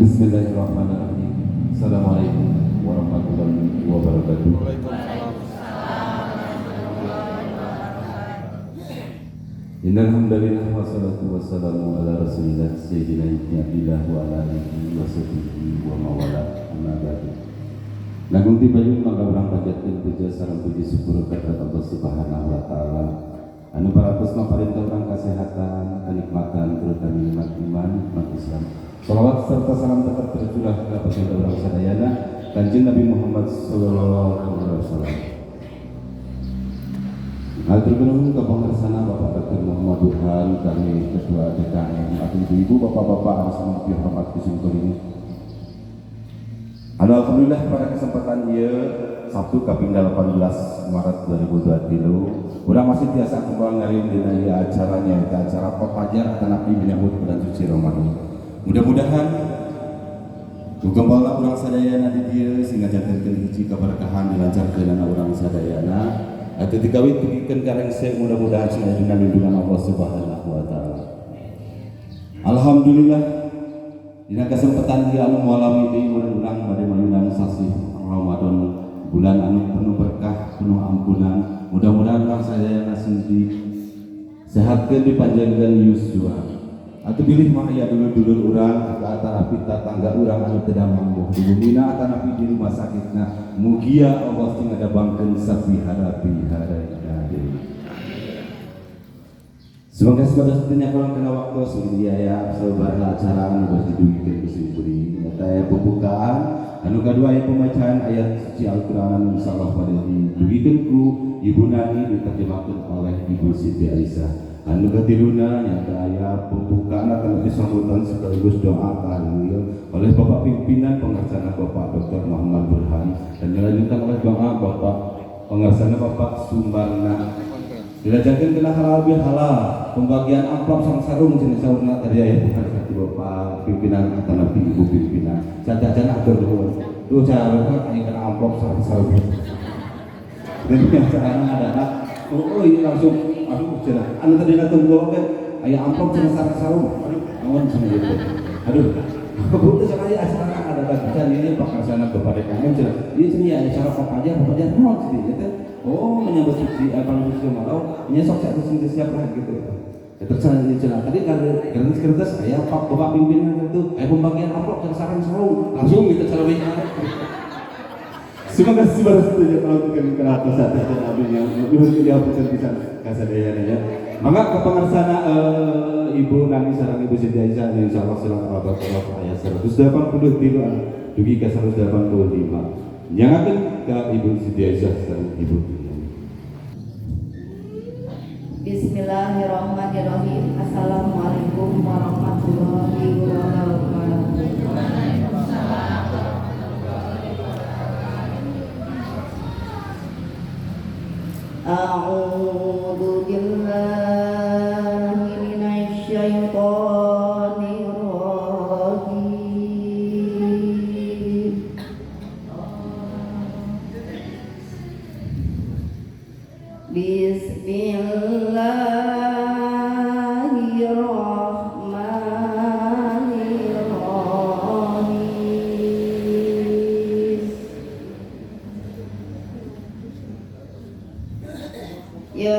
Bismillahirrahmanirrahim. Assalamualaikum warahmatullahi wabarakatuh. Innal hamdalillah wassalatu wassalamu ala Rasulillah sayyidina Abdillah wa ala alihi wa sahbihi wa mawala amma ba'du. Langkung tibayun mangga urang panjatkeun puja sareng puji syukur kepada Allah Subhanahu wa taala. Anu parantos maparintah urang kasehatan, kenikmatan, terutama nikmat iman, nikmat Islam. Salawat serta salam tetap tercurah kepada baginda urang sadayana Kanjeng Nabi Muhammad sallallahu alaihi wasallam. Hatur nuhun kapangarsana Bapak Dr. Muhammad Burhan kami Ketua DKM atau ibu-ibu bapak-bapak anu sampun dihormat kusung ini. Alhamdulillah pada kesempatan ieu Sabtu kaping 18 Maret 2023 urang masih biasa kembali ngariung dina ieu acaranya eta acara Kopajar Tanapi menyambut bulan suci Ramadan. Mudah-mudahan gembala urang sadayana di dieu sing ngajantenkeun hiji kaberkahan dilancarkeunana urang sadayana atuh digawit pigikeun karengse mudah-mudahan sing dina lindungan Allah Subhanahu wa taala. Alhamdulillah dina kesempatan ieu anu moal deui urang bade mayunang sasi Ramadan bulan anu penuh berkah, penuh ampunan. Mudah-mudahan urang sadayana sing disehatkeun dipanjangkeun yuswa. Atau pilih mah ya dulu urang ke antara pita tangga urang anu teu mampu di bumina atanapi di rumah sakitna mugia Allah sing ngadabangkeun sapi harapi hadayana. Semoga sebenarnya kalau kena waktu sebenarnya ya saudara acara anu geus didugikeun ku Sri eta pembukaan anu kadua aya pembacaan ayat suci Al-Qur'an anu insyaallah pada didugikeun ku Ibu Nani diterjemahkeun oleh Ibu Siti Aisyah. Anu katiluna yang aya pembukaan akan disambutan sekaligus doa tahlil oleh Bapak Pimpinan Pengarsana Bapak Dr. Muhammad Burhan dan dilanjutkan oleh doa Bapak Pengarsana Bapak Sumbarna. Dilajakeun kena halal bihalal pembagian amplop sang sarung jenis saurna tadi aya bukan kati Bapak Pimpinan atau Nabi Ibu Pimpinan. Sajajan atur dulu. Tuh cara aya kena amplop sarung. Dan biasanya ada oh iya langsung aduh cenah anu tadi tunggu kan aya amplop cenah sarung aduh naon cenah gitu aduh kebutuhan sekali acara ada bagian ini pakarsana kepada kami cenah ieu cenah acara papajar naon sih gitu oh menyambut suci paling suci malau nya sok siap lah gitu itu cenah tadi kertas aya Bapak pimpinan itu pembagian amplop cenah sarung langsung gitu cara Semoga sebarang setuju kalau kita kenapa saat itu Nabi yang lebih dia pesan pisan kasadayana ya. Maka kepengarsana Ibu Nani sareng Ibu Siti Aisyah insyaallah silang Al-Baqarah ayat 183 dugi ke 185. Nyangakeun ke Ibu Siti Aisyah sareng Ibu. Bismillahirrahmanirrahim. Assalamualaikum warahmatullahi wabarakatuh. A'udzu billahi minasy syaithanir rajim. Bismillahirrahmanirrahim. Ya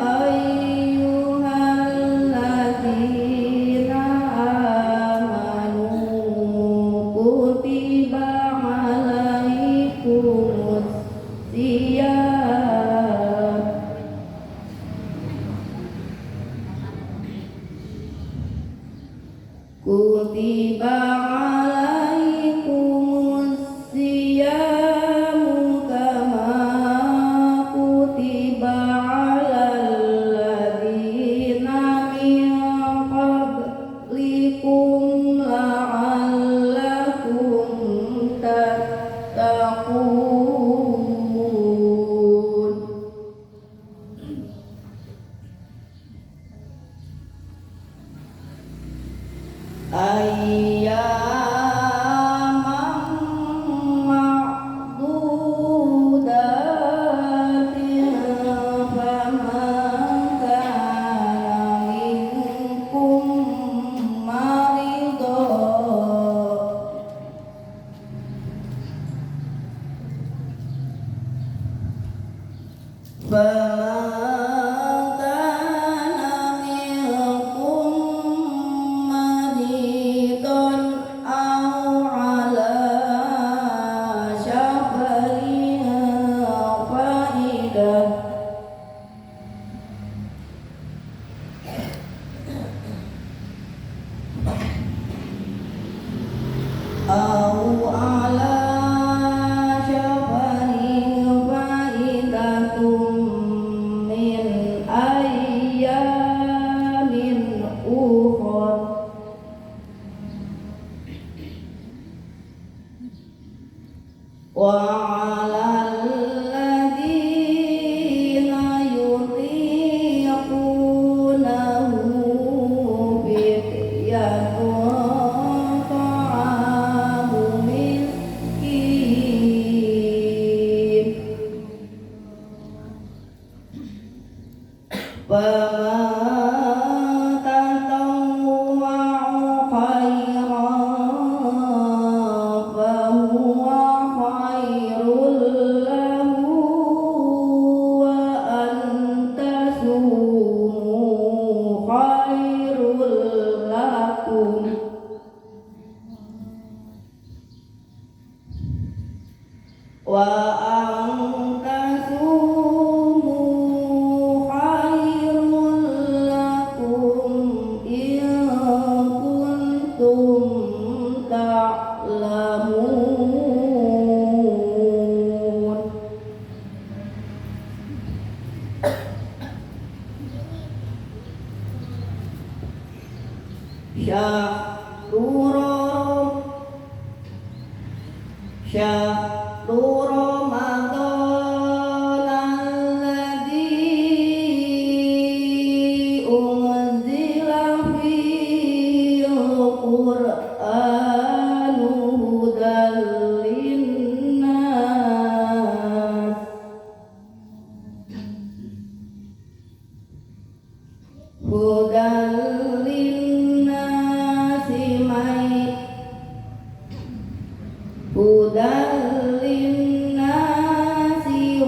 ayyuhalladzina amanu kutiba alaikumus siyam kutiba alaikumus siyamu kama kutiba alal ladzina min qablikum la'allakum tattaqun. Ayyaman ma'dudatin faman kana Syahrul Ramadan alladzi unzila fihil Qur'anu hudan linnas hudan linnasi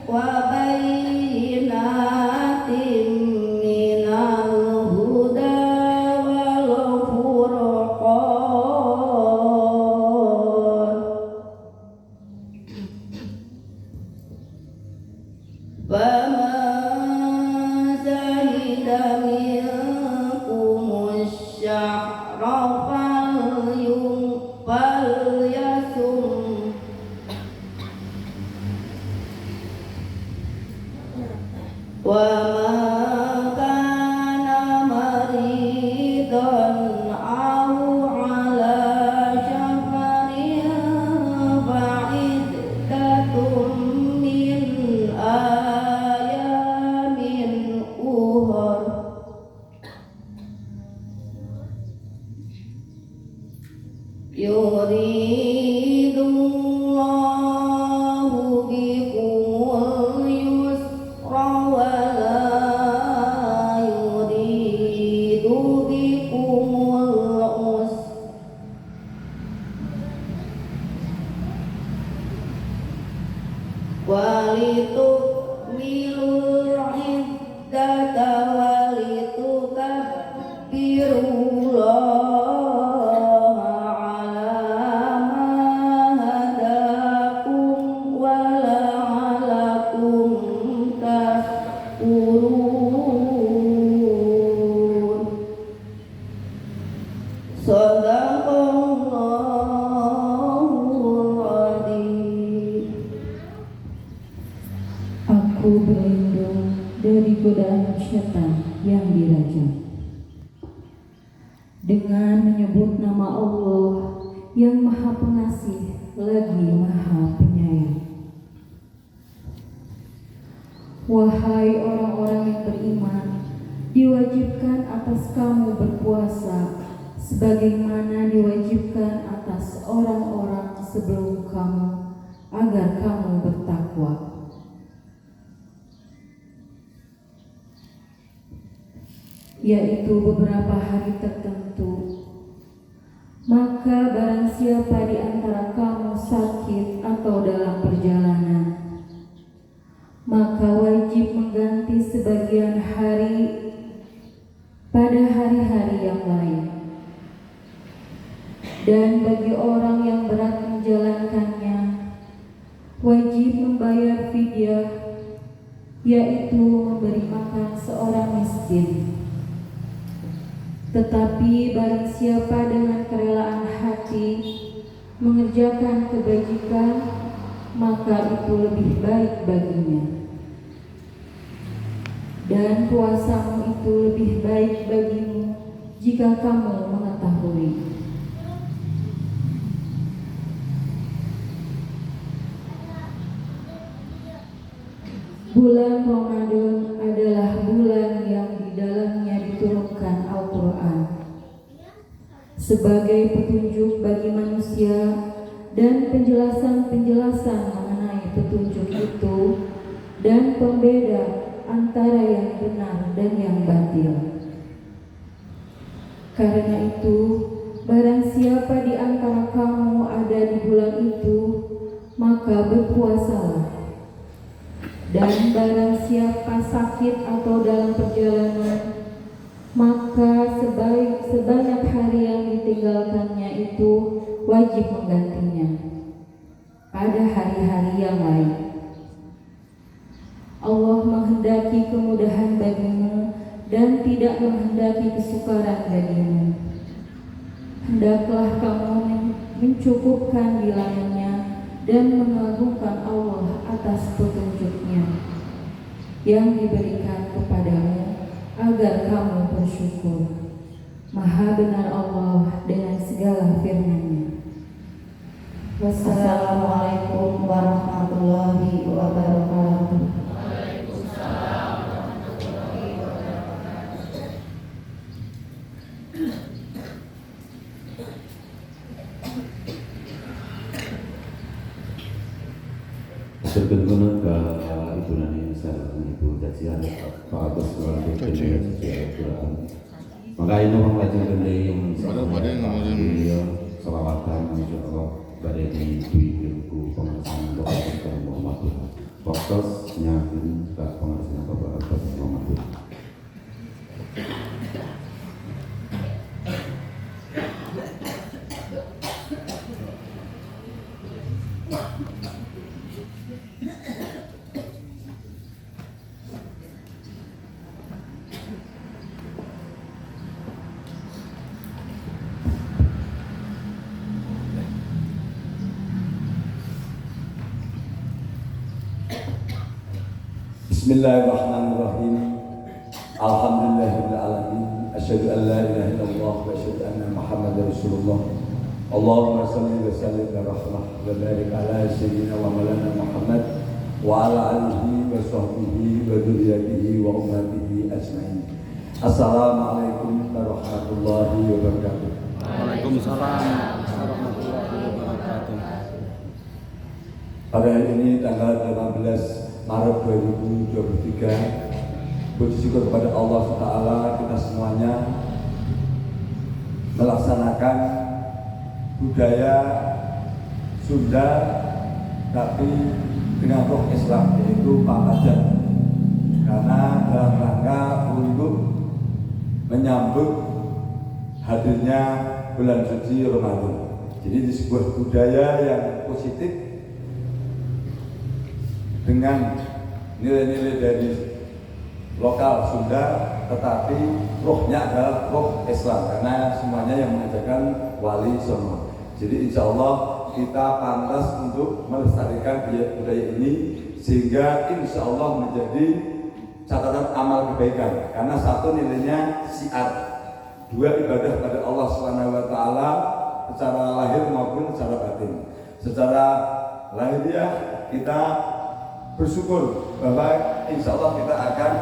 wa bayyinatin minal huda wal furqan faman syahida minkumus syahra falyasum wa man kana maridan aw ala safarin fa'iddatun min ayamin ukhar yuridullahu bikumul yusra wa la yuridu bikumul usra walitukmilul iddata walitukabbirullaha Aku berlindung dari godaan syaitan yang dirajam dengan menyebut nama Allah yang Maha Pengasih lagi Maha Penyayang. Wahai orang-orang yang beriman, diwajibkan atas kamu berpuasa sebagaimana diwajibkan atas orang-orang sebelum kamu agar kamu bertakwa. Yaitu beberapa hari tertentu. Maka barang siapa di antara kamu sakit atau dalam perjalanan, maka wajib mengganti sebagian hari pada hari-hari yang lain. Dan bagi orang yang berat menjalankannya, wajib membayar fidyah, yaitu memberi makan seorang miskin. Tetapi barang siapa dengan kerelaan hati mengerjakan kebajikan, maka itu lebih baik baginya. Dan puasamu itu lebih baik bagimu jika kamu mengetahui. Bulan Ramadan adalah bulan yang di dalamnya diturunkan Al-Quran sebagai petunjuk bagi manusia dan penjelasan-penjelasan mengenai petunjuk itu dan pembeda antara yang benar dan yang batil. Karena itu, barang siapa di antara kamu ada di bulan itu, maka berpuasalah. Dan barang siapa sakit atau dalam perjalanan, maka sebanyak hari yang ditinggalkannya itu wajib menggantinya pada hari-hari yang lain. Allah menghendaki kemudahan bagimu dan tidak menghendaki kesukaran bagimu. Hendaklah kamu mencukupkan bilangannya dan mengagungkan Allah atas petunjuknya yang diberikan kepadamu agar kamu bersyukur. Maha benar Allah dengan segala firman-Nya. Wassalamualaikum warahmatullahi wabarakatuh. Sebagaimana Ibu Nani saran Ibu Dacian Pak Agus Keluarga Kemudian Sesuai Al-Quran. Maka ini orang lajeng kendai yang beliau selawatan insyaAllah pada di ilmu pengasaran Bapak Dr. Muhammadullah. Fokus nyakin ke pengasaran Bapak Dr. Muhammadullah. Bismillahirrahmanirrahim. Alhamdulillahirabbil alamin. Asyhadu an la ilaha illallah wa asyhadu anna Muhammadar Rasulullah. Allahumma shalli wa sallim wa rahmah wa barik ala sayyidina wa maulana Muhammad wa ala alihi wa sahbihi wa dzurriyyatihi wa ummatihi ajmain. Assalamualaikum warahmatullahi wabarakatuh. Waalaikumsalam warahmatullahi wabarakatuh. Pada hari ini tanggal 18 Maret 2023, puji syukur kepada Allah Ta'ala kita semuanya melaksanakan budaya Sunda tapi dengan roh Islam, yaitu Papajan, karena dalam rangka untuk menyambut hadirnya bulan suci Ramadan. Jadi di sebuah budaya yang positif dengan nilai-nilai dari lokal Sunda, tetapi rohnya adalah roh Islam, karena semuanya yang mengajarkan wali songo. Jadi insya Allah kita pantas untuk melestarikan budaya ini, sehingga insya Allah menjadi catatan amal kebaikan, karena satu nilainya syiar, dua ibadah pada Allah SWT secara lahir maupun secara batin. Secara lahiriah kita bersyukur bahwa insya Allah kita akan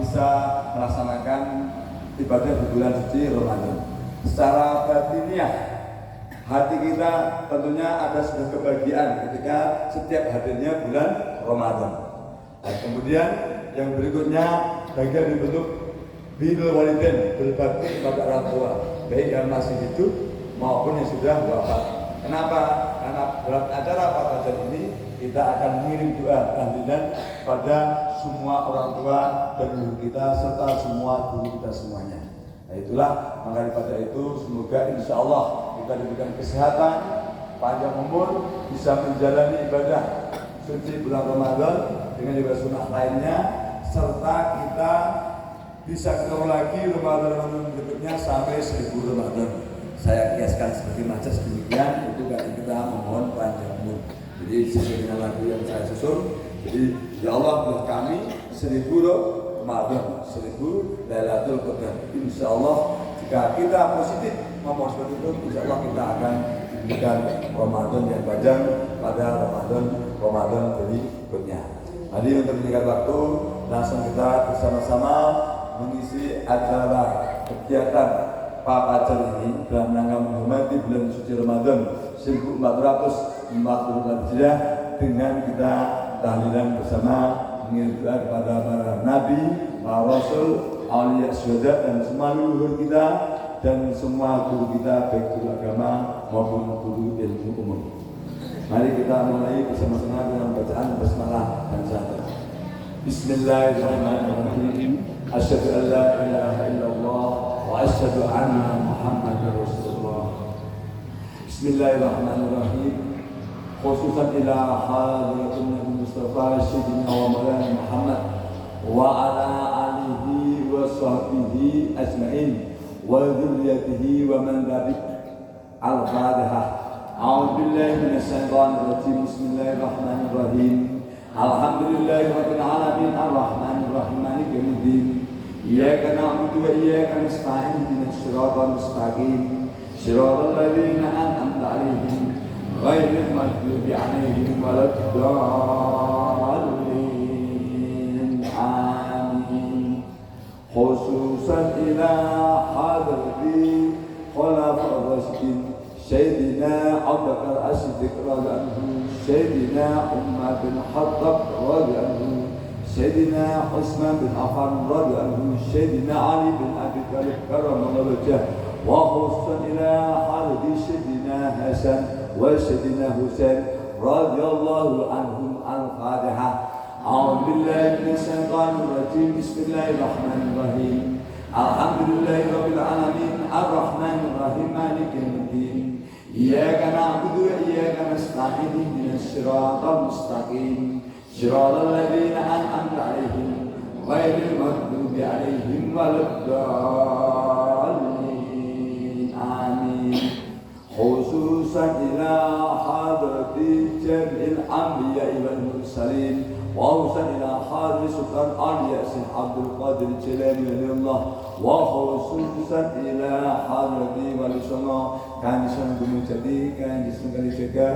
bisa melaksanakan ibadah di bulan suci Ramadan. Secara batiniah, hati kita tentunya ada sebuah kebahagiaan ketika setiap hadirnya bulan Ramadan. Dan kemudian yang berikutnya bagian dibentuk birrul walidain, berbakti kepada orang tua, baik yang masih hidup maupun yang sudah wafat. Kenapa? Karena dalam acara Papajan ini kita akan mengirim doa tahlilan pada semua orang tua dan guru kita serta semua guru kita semuanya. Nah itulah, maka daripada itu semoga insya Allah kita diberikan kesehatan, panjang umur, bisa menjalani ibadah suci bulan Ramadan dengan ibadah sunnah lainnya, serta kita bisa ketemu lagi Ramadan berikutnya sampai 1000 Ramadan. Saya kiaskan seperti majas demikian, itu karena kita memohon panjang umur. Jadi sesuai dengan lagu yang saya susun. Jadi ya Allah buat kami 1000 Ramadan, 1000 Lailatul Qadar. Insya Allah jika kita positif ngomong seperti itu, insya Allah kita akan diberikan Ramadan yang panjang pada Ramadan berikutnya. Jadi untuk menyingkat waktu, langsung kita bersama-sama mengisi acara kegiatan Papajan ini dalam rangka menghormati bulan suci Ramadan 1440 Hijriah dengan kita tahlilan bersama, mengirim doa kepada para nabi, para rasul, aulia, syuhada dan semua leluhur kita dan semua guru kita, baik guru agama maupun guru ilmu umum. Mari kita mulai bersama-sama dengan bacaan basmalah dan syahadat. Bismillahirrahmanirrahim. Asyhadu an la ilaha illallah wa asyhadu anna Muhammadar Rasulullah. Bismillahirrahmanirrahim. Khususan ila hadratin Nabi Mustafa Sayyidina wa Maulana Muhammad wa ala alihi wa sahbihi ajma'in wa dzurriyyatihi wa man tabi'ahum. Al-Fatihah. A'udzu billahi minasy syaithanir rajim. Bismillahirrahmanirrahim. Alhamdulillahirabbil alamin arrahmanir rahim maliki yaumiddin. إياك نعبد وإياك نستعين اهدنا الصراط المستقيم صراط الذين أنعمت عليهم غير المغضوب عليهم ولا الضالين آمين خصوصا إلى حضرة خلفاء الراشدين سيدنا أبو بكر الصديق رضي الله عنه سيدنا عمر بن الخطاب رضي الله عنه سيدنا عثمان بن عفان رضي الله عنه سيدنا علي بن أبي طالب كرم الله وجهه وخصوصا إلى حضرة سيدنا حسن وسيدنا حسين رضي الله عنهم الفاتحة أعوذ بالله من الشيطان الرجيم بسم الله الرحمن الرحيم الحمد لله رب العالمين الرحمن الرحيم مالك يوم الدين إياك نعبد وإياك نستعين اهدنا الصراط المستقيم صراط الذين أنعمت عليهم غير المغضوب عليهم ولا الضالين آمين خصوصا إلى حضرة جميع الأنبياء والمرسلين وأوصل إلى حضرة سلطان علي ياسين عبد القادر الجيلاني رضي الله وخصوصا إلى حضرة ولي songo Kanjeng Sunan Gunung Jati Kanjeng Sunan Kalijaga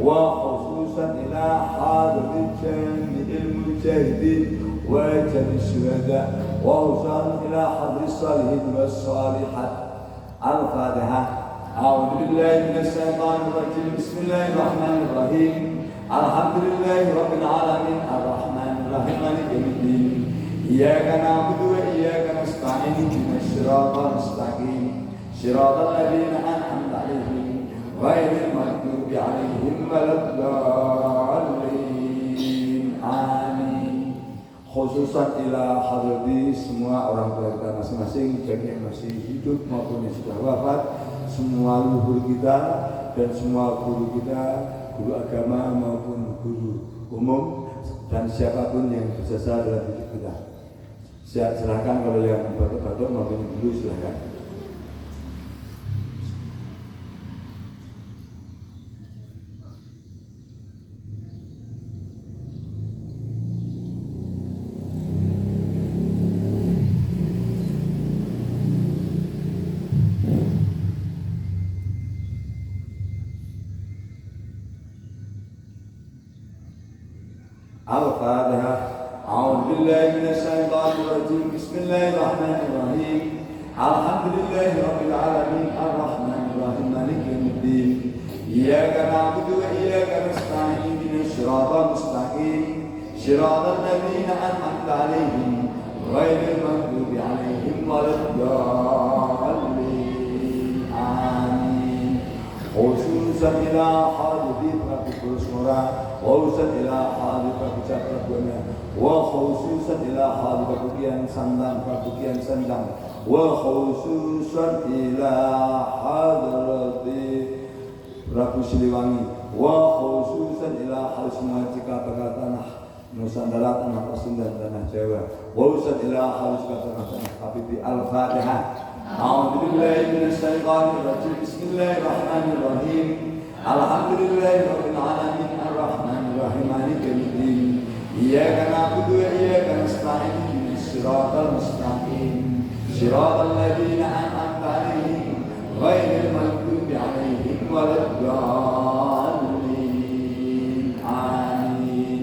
وخصوصا إلى حضرة جميع المجاهدين وجميع الشهداء وأوصل إلى حضرة الصالحين والصالحات الفاتحة أعوذ بالله من الشيطان الرجيم بسم الله الرحمن الرحيم الحمد لله رب العالمين الرحمن الرحيم مالك يوم الدين إياك نعبد وإياك نستعين اهدنا الصراط المستقيم صراط الذين أنعمت عليهم غير المغضوب عليهم ولا الضالين آمين khususan ila hadrati semua orang tua kita masing-masing baik yang masih hidup maupun yang sudah wafat, semua leluhur kita dan semua guru kita, guru agama maupun guru umum dan siapapun yang berjasa dalam hidup kita. Silakan kalau yang batuk-batuk maupun yang dulu silakan. الفاتحة أعوذ بالله من الشيطان الرجيم بسم الله الرحمن الرحيم الحمد لله رب العالمين الرحمن الرحيم مالك يوم الدين إياك نعبد وإياك نستعين اهدنا الصراط المستقيم صراط الذين أنعمت عليهم غير المغضوب عليهم ولا الضالين آمين خصوصا إلى حضرة Prabu Kurusmora وخصوصا إلى حضرة Prabu Cakrabuana وخصوصا إلى حضرة Prabu Kian Santang Prabu Kian Santang وخصوصا إلى حضرة Prabu Siliwangi وخصوصا إلى حضرة semua jika bakal tanah Nusantara, tanah Pasundan, tanah Jawa وخصوصا إلى حضرة tanah Habibie Al-Fatihah أعوذ بالله من الشيطان الرجيم بسم الله الرحمن الرحيم الحمد لله رب العالمين الرحمن الرحيم مالك يوم الدين إياك نعبد وإياك نستعين اهدنا الصراط المستقيم صراط الذين أنعمت عليهم غير المغضوب عليهم ولا الضالين آمين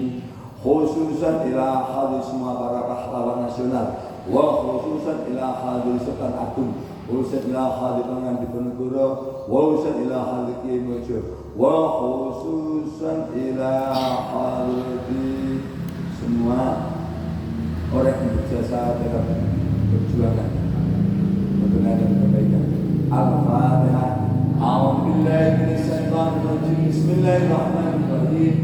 خصوصا إلى حضرة semua para pahlawan nasional وخصوصا إلى حضرة Sultan Agung وخصوصا إلى حضرة Pangeran Diponegoro وخصوصا إلى حضرة Kiai Mojo وخصوصا إلى حضرة semua orang yang berjasa dalam perjuangan kebenaran dan kebaikan. Al-Fatihah. A'udzu billahi minasy syaithanir rajim. Bismillahirrahmanirrahim.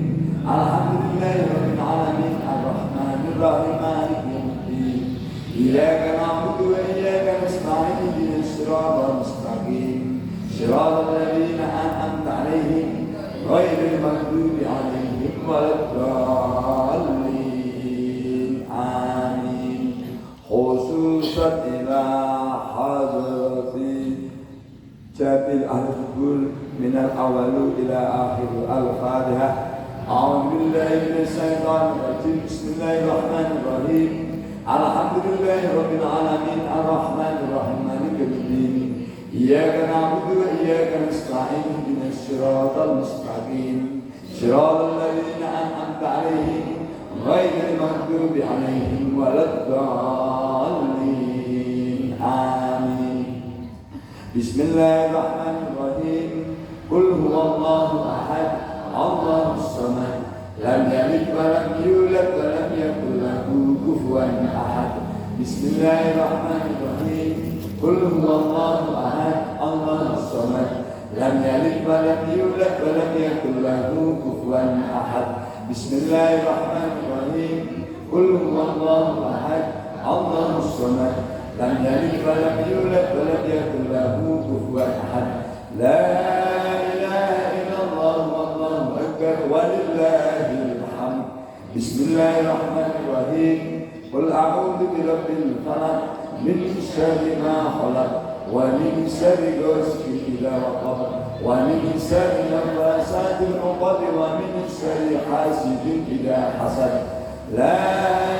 Alhamdulillahirabbil alamin arrahmanir rahim maliki yaumiddin. Iyyaka na'budu wa iyyaka nasta'in ihdinas siratal mustaqim. Siratal ladzina an'amta 'alaihim ghairil maghdubi 'alaihim waladdallin. Amin. Khususan ila hadrati Jabil al-Qubul minal awalu ila akhir al-Fatihah. A'udzu billahi minasy syaithanir rajim. Bismillahirrahmanirrahim. Alhamdulillahi Rabbil Alamin Ar-Rahmanir Rahim Maliki Yawmiddin Iyyaka na'budu wa iyyaka nasta'in ihdinas siratal mustaqim siratal ladzina an'amta 'alaihim ghairil maghdubi 'alaihim waladdallin. Amin. Bismillahirrahmanirrahim. Qul huwallahu ahad, Allahus samad, lam yalid wa lam yulad wa lam yakul lahu kufuwan ahad. Bismillahirrahmanirrahim. Qul huwallahu ahad, Allahus samad, lam yalid wa lam yulad wa lam yakul lahu kufuwan ahad. Bismillahirrahmanirrahim. Qul huwallahu ahad, Allahus samad, lam yalid wa lam yulad wa lam yakul lahu kufuwan ahad. La ilaha illallah wallahu akbar walillahil hamd. Bismillahirrahmanirrahim. Qul a'udzu birabbil falaq min syarri ma khalaq wa min syarri ghasiqin idza waqab wa min syarri naffasatil 'uqad wa min syarri hasidin idza hasad. La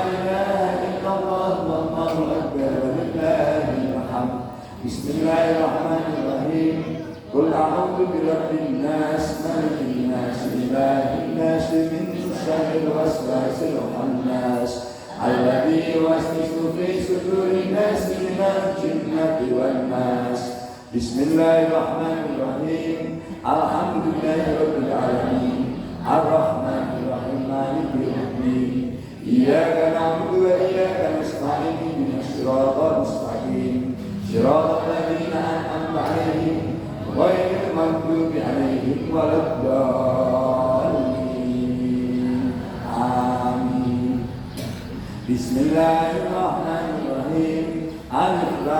ilaha illallah wallahu akbar walillahil hamd. Bismillahirrahmanirrahim. Qul a'udzu birabbin nas malikin nas ilahin nas min syarril waswasil khannas alladzi yuwaswisu fi sudurin nas minal jinnati wan nas. Bismillahirrahmanirrahim. Alhamdulillahirabbil alamin arrahmanir rahim maliki yaumiddin iyyaka na'budu wa iyyaka nasta'in ihdinas siratal mustaqim siratal ladzina an'amta 'alaihim ghairil maghdubi 'alaihim waladdallin. Amin. Bismillahirrahmanirrahim. Alif Lam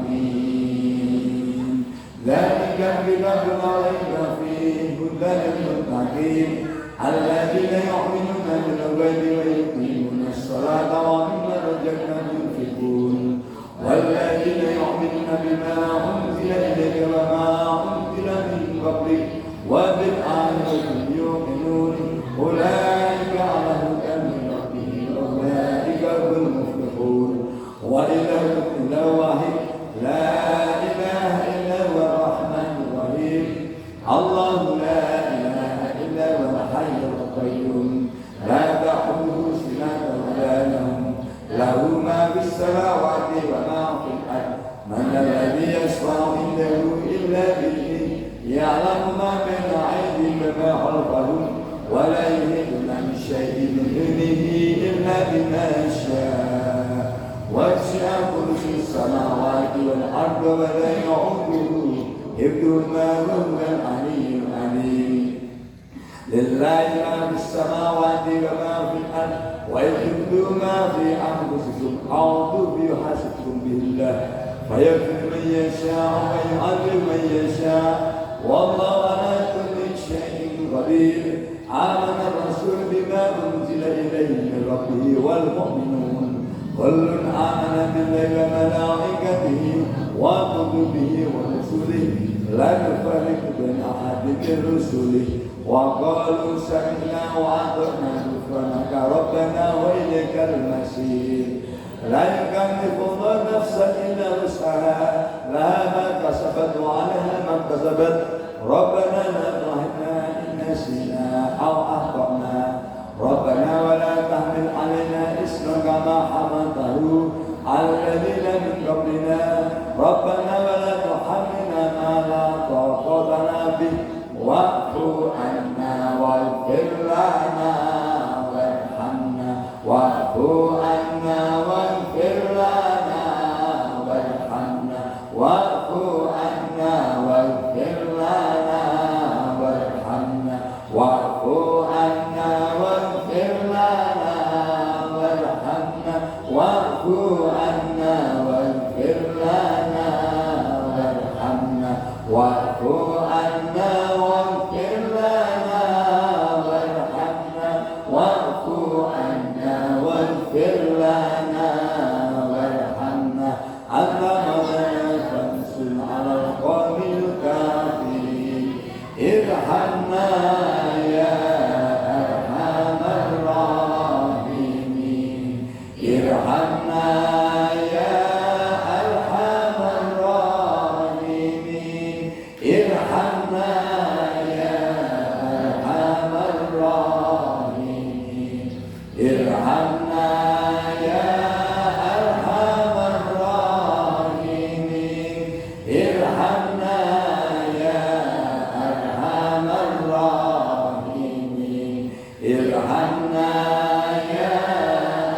Mim. Dzalikal kitabu la raiba fihi hudan lil muttaqin alladzina yu'minuna bil ghaibi wa yuqimuna as-salata wa mimma razaqnahum yunfiqun. والذين يؤمنون بما أنزل إليك وما أنزل من قبلك وبالآخرة هم يوقنون أولئك على هدى من ربهم وأولئك هم المفلحون. وإلهكم إله واحد لا إله إلا هو الرحمن الرحيم الله لا إله إلا هو الحي القيوم لا تأخذه سنة ولا نوم له ما في السماوات وما في الأرض من الذي يشفع عنده إلا بإذنه يعلم ما بين أيديهم وما خلفهم ولا يحيطون بشيء من علمه إلا بما شاء وسع كرسي السماوات والأرض ولا يعوده حفظهما وهو العلي العليم. لله ما في السماوات وما في الأرض ويتبدوا ما في أنفسكم أو تخفوه يحاسبكم به الله فيغفر من يشاء ويعذب من يشاء والله على كل شيء قدير. آمن الرسول بما أنزل إليه من ربه والمؤمنون كل آمن بالله وملائكته وكتبه ورسله لا نفرق بين أحد من رسله وقالوا سمعنا وأطعنا غفرانك ربنا وإليك المصير. لا يكلف الله نفسا إلا وسعها لها ما كسبت وعليها ما اكتسبت ربنا لا تؤاخذنا إن نسينا أو أخطأنا ربنا ولا تحمل علينا إصرا كما حملته على الذين من قبلنا ربنا ولا تحملنا ما لا طاقة لنا به واعف عنا واغفر لنا وارحمنا واعف عنا واغفر لنا وارحمنا واعف عنا واغفر لنا وارحمنا واعف عنا واغفر لنا وارحمنا واعف عنا واغفر لنا وارحمنا واعف عنا واغفر لنا وارحمنا واعف عنا واغفر لنا وارحمنا اللهم لا تنصر على القوم الكافرين ارحمنا يا أرحم الراحمين. irhamna ya arhamar rahimin, irhamna ya arhamar rahimin, irhamna ya arhamar rahimin, irhamna ya arhamar rahimin, irhamna ya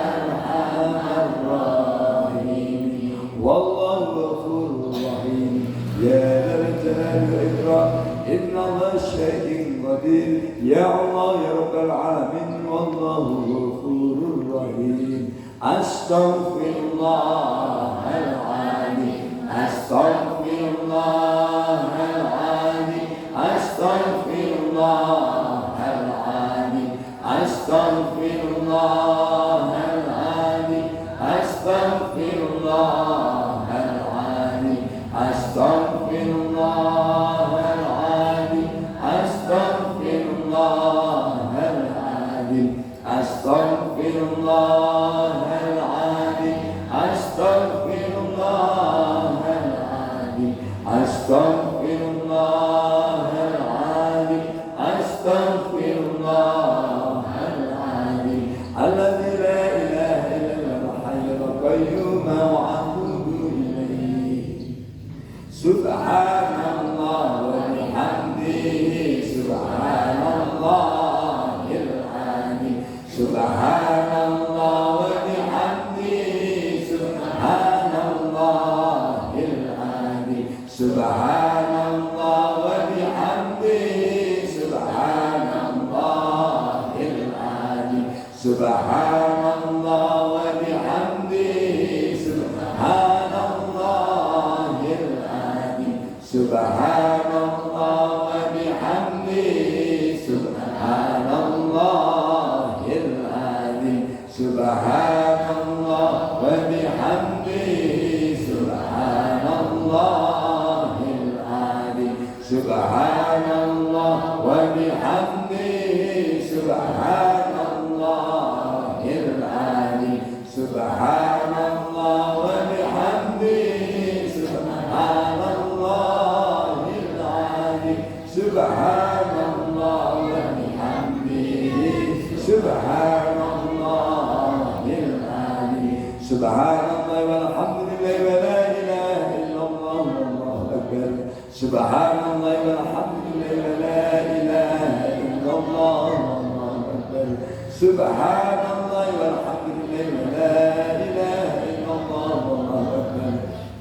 arhamar rahimin. Wallahu ghafurur rahim. Ya dzal jalali wal ikram, inna Allaha syai'un qadir. Ya Allah ya rabbal alamin. Wallahu ghafurur rahim. Astaghfirullahal azim, astaghfirullahal azim, astaghfirullahal azim, astaghfirullahal azim, astaghfirullahal azim, astaghfirullahal azim, astaghfirullahal azim, astaghfirullahal azim, astaghfirullahal azim, astaghfirullahal azim, astaghfirullahal azim, alladzi la ilaha illa huwal hayyul qayyum wa atubu ilayhi. Subhanallah wa bihamdihi, subhanallahil azim, subhanallah wa bihamdihi, subhanallahil azim, subhanallah wa bihamdihi, subhanallahil azim, subhanallah wa bihamdihi, subhanallahil azim, subhanallah wa bihamdihi, subhanallahil azim, subhanallah wa bihamdihi, subhanallahil azim, subhanallah wa bihamdihi, subhanallahil azim, subhanallah wa bihamdihi, subhanallahil azim, subhanallah wa bihamdihi, subhanallahil azim, subhanallah walhamdulillah wa la ilaha illallah wallahu akbar, subhanallah walhamdulillah wa la ilaha illallah wallahu akbar, subhanallah walhamdulillah wa la ilaha illallah wallahu akbar,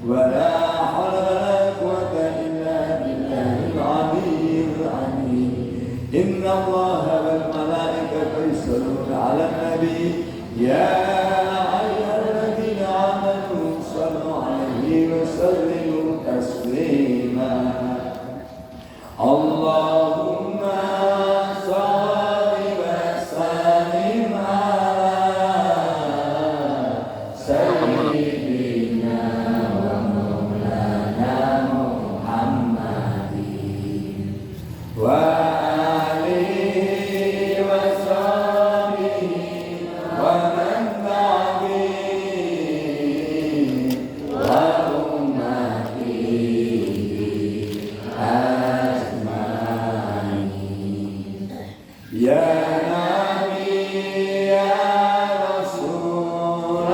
wa la hawla wa la quwwata illa billahil aliyyil azim. Inna Allaha wal malaikata yusalluna 'alan nabi, ya ayyuhalladzina amanu sallu 'alaihi wa sallimu taslima. Allahumma shalli wa sallim ala sayyidina wa maulana Muhammadin wa alihi wa sahbihi wa man tabi'ahum wa ummatihi ajma'in. Ya Nabi ya Rasulullah,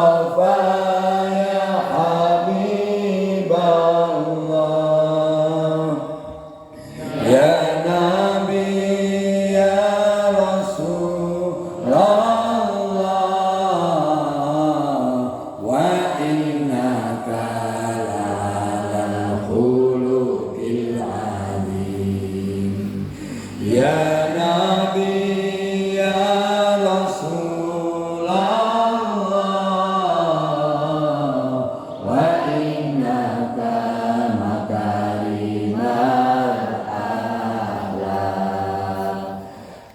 Mustafa ya Habiballah, ya Nabi ya Rasulullah, wa innaka la'alal khuluqil azim. Ya Nabi ya Rasulullah, wa innaka makarimal akhlak.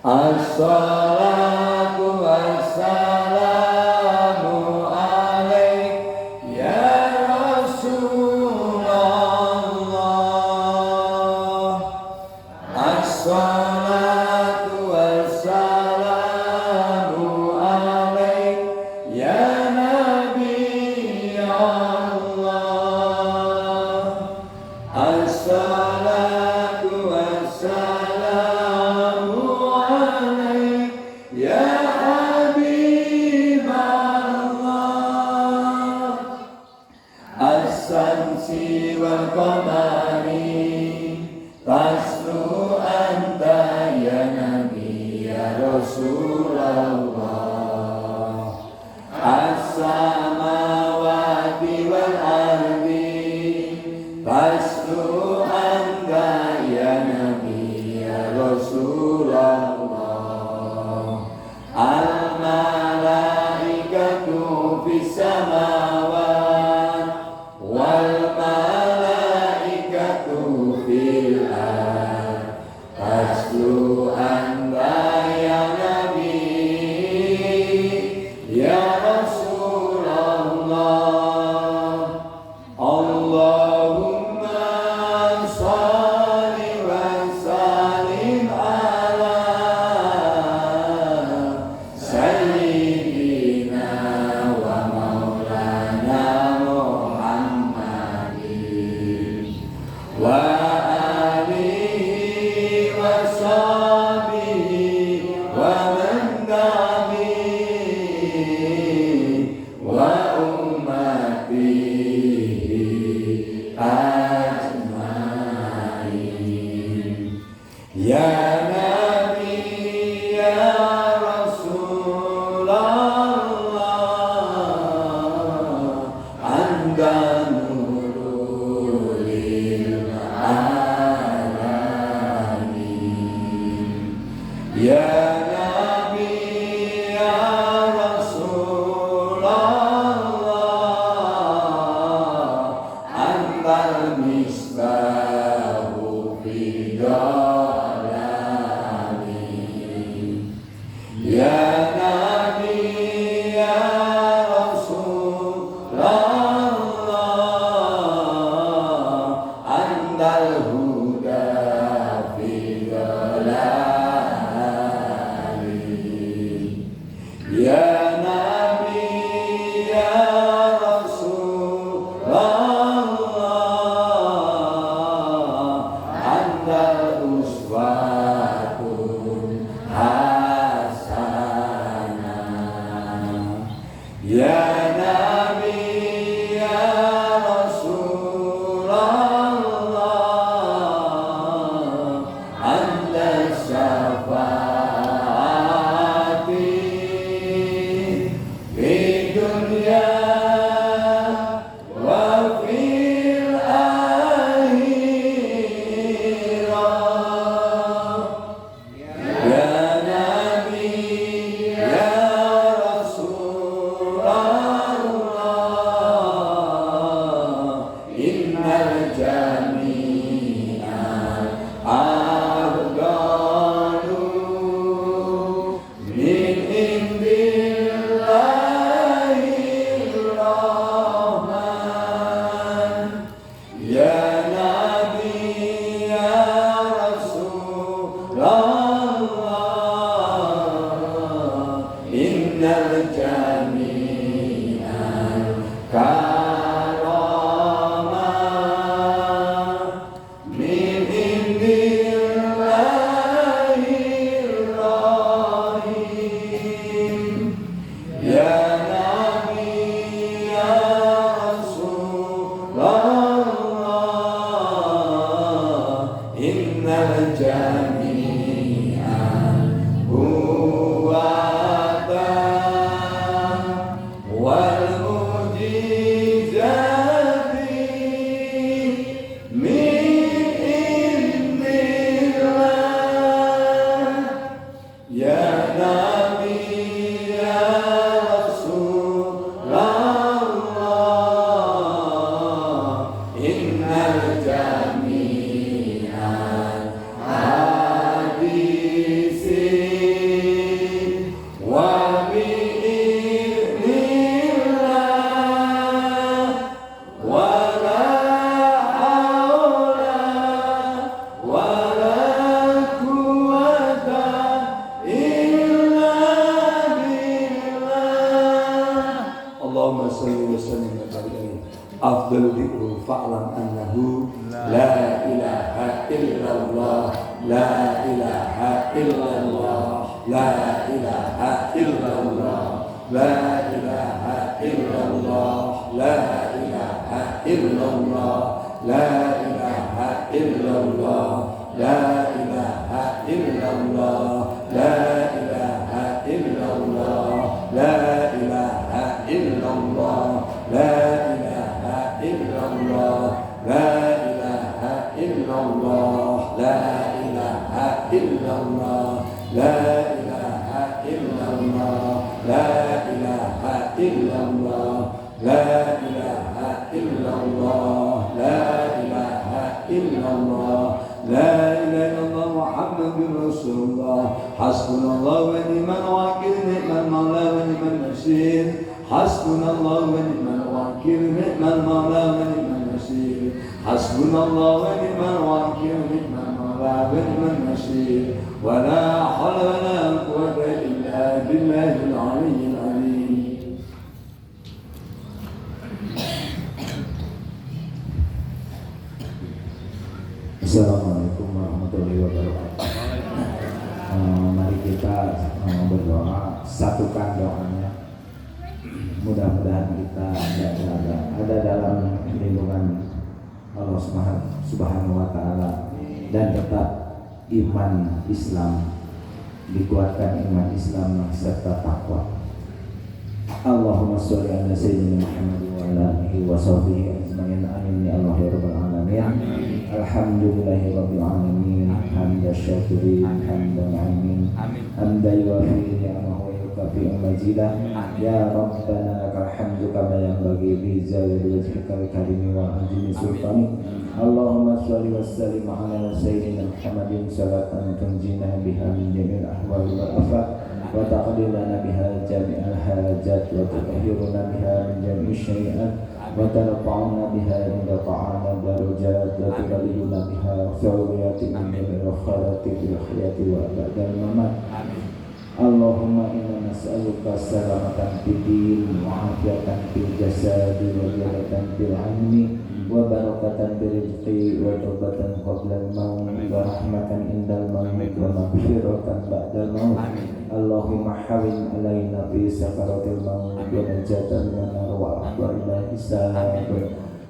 Assalatu wassalamu alaik ya Rasulullah. Assalatu wassalamu alaik ya Nabi Allah. Assalatu wassalamu alaik ya Habiballah. As-samsi wal qamari taslu anta ya Nabi ya Rasulullah. As-samawati wal ardi taslu anta ya Nabi ya Rasulullah. Al-malaikatu fis samawat wal malaikatu fil ard taslu anta ya Nabi ya Rasulullah. Allahumma shalli wa sallim ala sayyidina wa salli wa sallim wa barik afdal dzikru fa'lam annahu la ilaha illallah la ilaha illallah la ilaha illallah la ilaha illallah la ilaha illallah la ilaha illallah la ilaha illallah la ilaha illallah la ilaha illallah la ilaha illallah la ilaha illallah la ilaha illallah la ilaha illallah la ilaha illallah la ilaha illallah la ilaha illallah la ilaha illallah Muhammadur Rasulullah hasbunallahu wa ni'mal wakil ni'mal maula wa ni'mal nasir hasbunallahu wa ni'mal wakil ni'mal maula wa ni'mal nasir hasbunallahu wa ni'mal wakil ni'mal maula wa ni'mal nasir wa la hawla wa la quwwata illa billahil aliyyil azim. Assalamualaikum warahmatullahi wabarakatuh. Mari kita berdoa, satukan doanya. Mudah-mudahan kita ada dalam lindungan Allah Subhanahu wa Ta'ala dan tetap iman Islam, dikuatkan iman Islam serta takwa. Allahumma sholli ala sayyidina Muhammad wa ala alihi wa sahbihi ajma'in. Amin ya Allah ya rabbal alamin. Alhamdulillahi rabbil alamin. Hamdan syakirin hamdan amin. Hamdan yuwafi ni'amahu wa yukafi mazidah. Ya Rabbana lakal hamdu kama yanbaghi li jalali wajhikal karimi wa azimi sultani. Allahumma sholli wa sallim ala sayyidina Muhammadin salatan tunjina biha min jami'il ahwali wal afat wa taqdi lana biha jami'al hajat wa tutahhiruna biha min jami'i syai'at wa tarfa'una biha inda ta'ala darajat wa tuballighuna biha fawriyati min jami'il khairati fil hayati wa ba'dal mamat. Allahumma inna nas'aluka salamatan fid din wa afiatan fil jasadi wa ziyadatan fil ilmi wa barakatan fil rizqi wa taubatan qabla al-maut wa rahmatan indal maut wa maghfiratan ba'dal maut. Allahumma hawin alaina fi sakaratil maut wa najatan minan nar wa ahbaril hisab.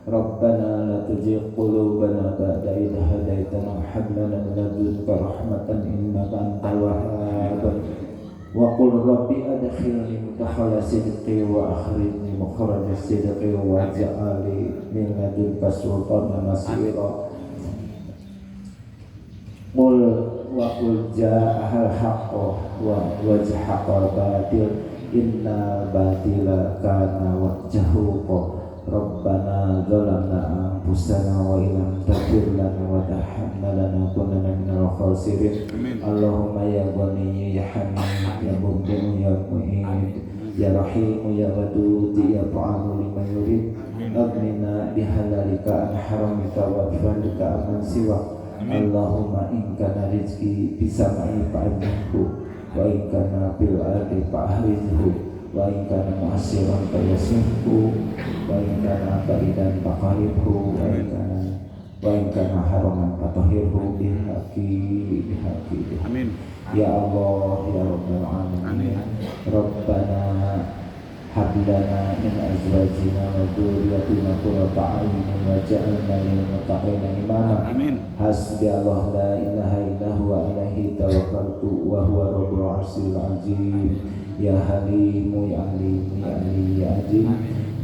Rabbana la tuzigh qulubana ba'da idh hadaytana wa hab lana min ladunka rahmatan innaka antal wahhab. Wa qul rabbi adkhilni mudkhala sidqi wa akhrijni mukhraja sidqi waj'alni min ladunka sultanan nasira. Qul wa qul ja'al haqqo wa wajhaqal batil inna batila kana wajhuqa. Rabbana zalamna anfusana wa illam taghfir lana wa tarhamna lanakunanna minal khasirin. Allahumma ya Ghani ya Hamid ya Mubdi ya Mu'id ya Rahim ya Wadud ya Fa'alu liman yurid. Aghnina bihalalika an haramika wa bifadlika amman siwa. Allahumma in kana rizqi bisama'i fa'amhu wa in kana bil ardi fa'ahrizhu wa in kana mu'assiran fayasihhu wa in kana baridan faqaribhu wa in kana haraman fatahhirhu bihaqi. Amin. Ya Allah ya Rabbal alamin. Rabbana hab lana min azwajina wa dhurriyyatina qurrata a'yunin waj'alna lil muttaqina imama. Amin. Hasbi Allah la ilaha illa huwa alaihi tawakkaltu wa huwa rabbul arsyil azim. Ya Halimu ya Alimu ya Ali ya Ajim.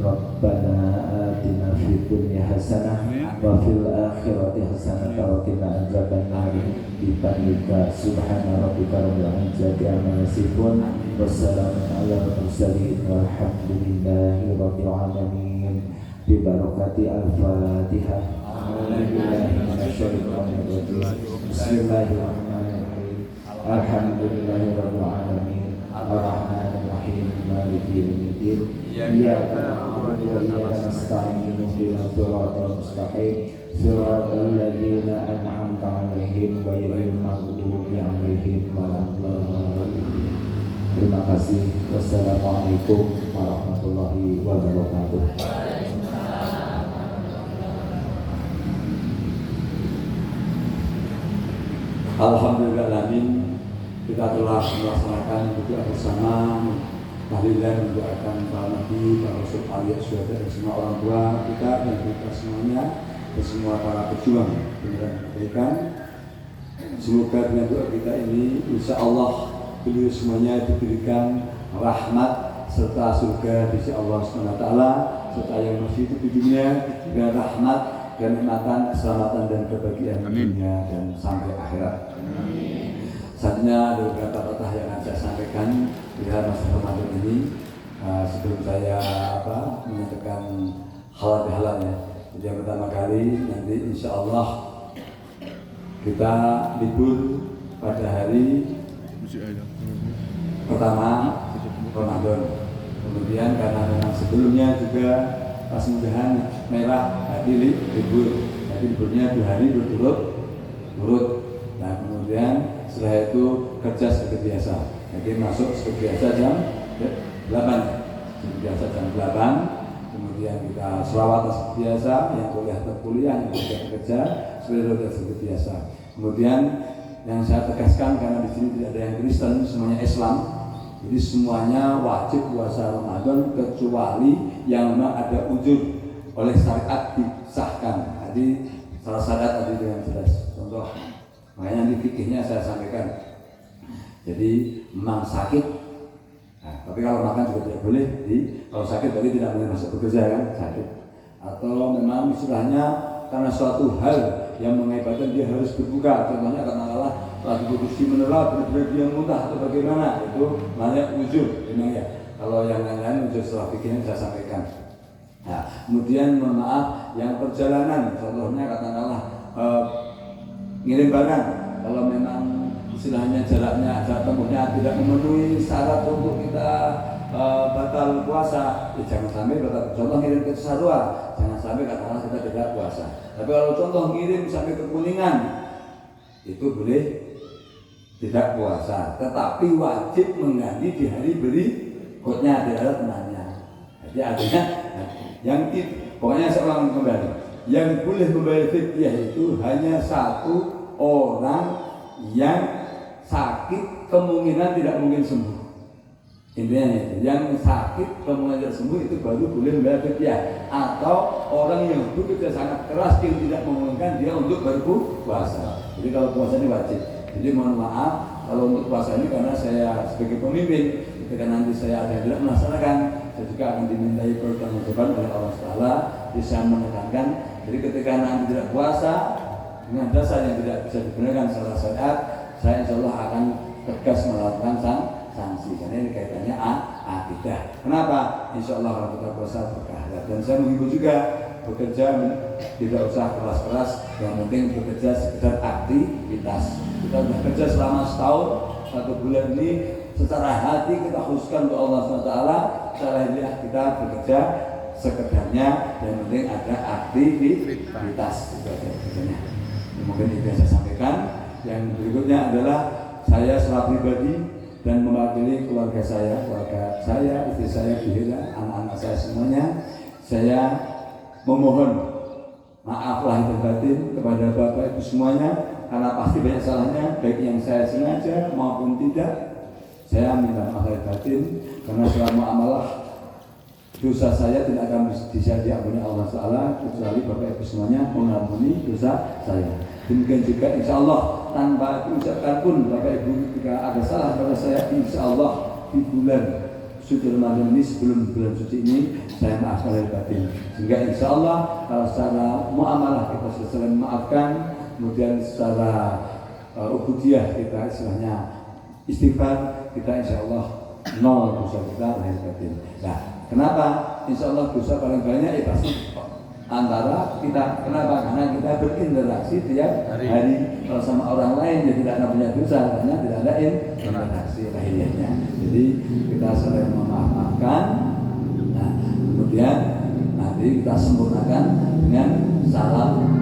Rabbana atina fid dunya hasanah wa fil akhirati hasanah wa qina adzabannar. Bifadlika subhana rabbika rabbil izzati amma yasifun wa salamun alal mursalin walhamdulillahi rabbil alamin. Bi barakati al-Fatihah. Bismillahirrahmanirrahim. Alhamdulillahi rabbil alamin. Ar-Rahmanir Rahim Maliki Yaumiddin. Iyyaka na'budu wa iyyaka nasta'in ihdinas siratal mustaqim siratal ladzina an'amta 'alaihim ghairil maghdubi 'alaihim waladdallin. Terima kasih. Wassalamualaikum warahmatullahi wabarakatuh. Alhamdulillahirrahmanirrahim. Kita telah melaksanakan doa bersama tahlilan mendoakan para nabi, para rasul, alias syuhada dan semua orang tua kita dan kita semuanya dan semua para pejuang beneran kebaikan. Semoga dengan doa kita ini insya Allah beliau semuanya diberikan rahmat serta surga di sisi Allah SWT, serta yang masih hidup di dunia dengan rahmat, kenikmatan, keselamatan dan kebahagiaan dunia dan sampai akhirat. Saatnya ada beberapa patah yang akan saya sampaikan di masa Ramadan ini. Sebelum saya menyatakan halal ya. Jadi yang pertama kali nanti insya Allah kita libur pada hari pertama Ramadan. Kemudian karena memang sebelumnya juga pas mudahan merah tadi libur. Jadi liburnya 2 hari berturut-turut. Nah kemudian setelah itu kerja seperti biasa. Jadi masuk seperti biasa jam 8. Seperti biasa jam 8. Kemudian kita selawat seperti biasa. Yang kuliah terkuliah, yang kerja seperti biasa. Kemudian yang saya tegaskan karena di sini tidak ada yang Kristen, semuanya Islam. Jadi semuanya wajib puasa Ramadan kecuali yang memang ada uzur oleh syariat disahkan. Jadi salah syariat tadi dengan jelas. Contoh, makanya nanti fikihnya saya sampaikan. Jadi memang sakit, nah, tapi kalau makan juga tidak boleh. Jadi kalau sakit berarti tidak boleh masuk bekerja kan, sakit. Atau memang istilahnya karena suatu hal yang mengakibatkan dia harus berbuka. Contohnya katakanlah lagi produksi menelan, benar-benar dia muntah atau bagaimana, itu namanya uzur memang ya. Kalau yang lain-lain uzur setelah fikihnya saya sampaikan. Nah, kemudian mohon maaf yang perjalanan, contohnya katakanlah ngirim barang, kalau memang istilahnya jarak tempuhnya tidak memenuhi syarat untuk kita batal puasa, ya jangan sampai batal. Contoh ngirim ke Cisarua, jangan sampai katakanlah kita tidak puasa. Tapi kalau contoh ngirim sampai ke Kuningan, itu boleh tidak puasa, tetapi wajib mengganti di hari berikutnya, tidak ada tenanya. Jadi artinya yang pokoknya saya ulang kembali, yang boleh membayar fidyah itu hanya satu orang yang sakit kemungkinan tidak mungkin sembuh. Intinya itu, yang sakit kemungkinan tidak sembuh itu baru boleh membayar fidyah. Atau orang yang bekerja sangat keras yang tidak memungkinkan dia untuk berpuasa. Jadi kalau puasa ini wajib. Jadi mohon maaf kalau untuk puasa ini karena saya sebagai pemimpin, ketika nanti saya ada yang tidak melaksanakan, saya juga akan dimintai pertanggungjawaban oleh Allah Taala. Jadi saya menekankan, jadi ketika nanti tidak puasa dengan dasar yang tidak bisa dibenarkan secara syariat, saya insya Allah akan tegas melakukan sanksi. Karena ini kaitannya akidah. Kenapa? Insya Allah kalau kita puasa berkah. Dan saya menghibur juga bekerja tidak usah keras-keras, yang penting bekerja sekedar aktivitas. Kita sudah kerja selama setahun, 1 bulan ini secara hati kita khususkan untuk Allah SWT, secara hadiah kita bekerja sekedarnya, yang penting ada aktivitas. Itu aja bekerjanya. Mungkin itu yang saya sampaikan. Yang berikutnya adalah saya secara pribadi dan mewakili keluarga saya, istri saya, Bihira, anak-anak saya semuanya, saya memohon maaf lahir dan batin kepada Bapak Ibu semuanya, karena pasti banyak salahnya, baik yang saya sengaja maupun tidak. Saya minta maaf lahir batin karena selama amalah dosa saya tidak akan bisa diampuni Allah Taala kecuali Bapak Ibu semuanya mengampuni dosa saya. Demikian juga insya Allah tanpa diucapkan pun Bapak Ibu jika ada salah pada saya, insya Allah di bulan suci Ramadan ini, sebelum bulan suci ini, saya maafkan lahir batin. Sehingga insya Allah kalau secara muamalah kita sudah saling memaafkan, kemudian secara ubudiyah kita istilahnya istighfar, kita insya Allah nol dosa kita lahir batin. Nah, kenapa? Insya Allah dosa paling banyak pasti antara kita. Kenapa? Karena kita berinteraksi tiap hari. Kalau sama orang lain ya tidak ada punya dosa, karena tidak ada interaksi lahiriahnya. Jadi kita saling memaafkan. Nah, kemudian nanti kita sempurnakan dengan salaman,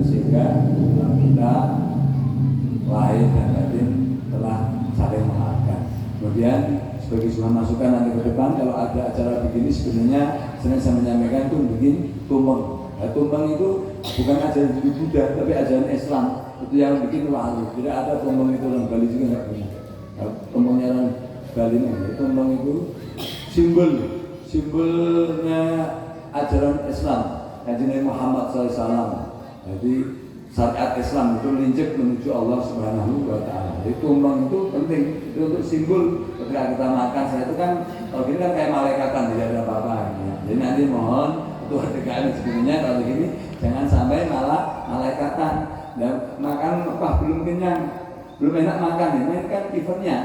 sehingga kita lahir dan batin telah saling Kemudian sebagai sebuah masukan nanti ke depan kalau ada acara begini sebenarnya sering saya menyampaikan itu bikin tumbang. Nah, tumbang itu bukan ajaran Hindu Buddha tapi ajaran Islam, itu yang bikin wali. Tidak ada tumbang itu orang Bali juga nggak punya. Nah, tumbangnya orang Bali ini, tumbang itu simbolnya ajaran Islam. Nabi Muhammad SAW. Jadi syariat Islam itu linjek menuju Allah Subhanahu wa Ta'ala. Jadi tumbang itu penting, itu untuk simbol ketika kita makan. Saya itu kan kalau gini kan kayak malaikatan, tidak ada apa-apa. Ya. Jadi nanti mohon untuk ketika sebenarnya kalau begini jangan sampai malah malaikatan. Dan makan apa belum kenyang, belum enak makan. Ini kan eventnya.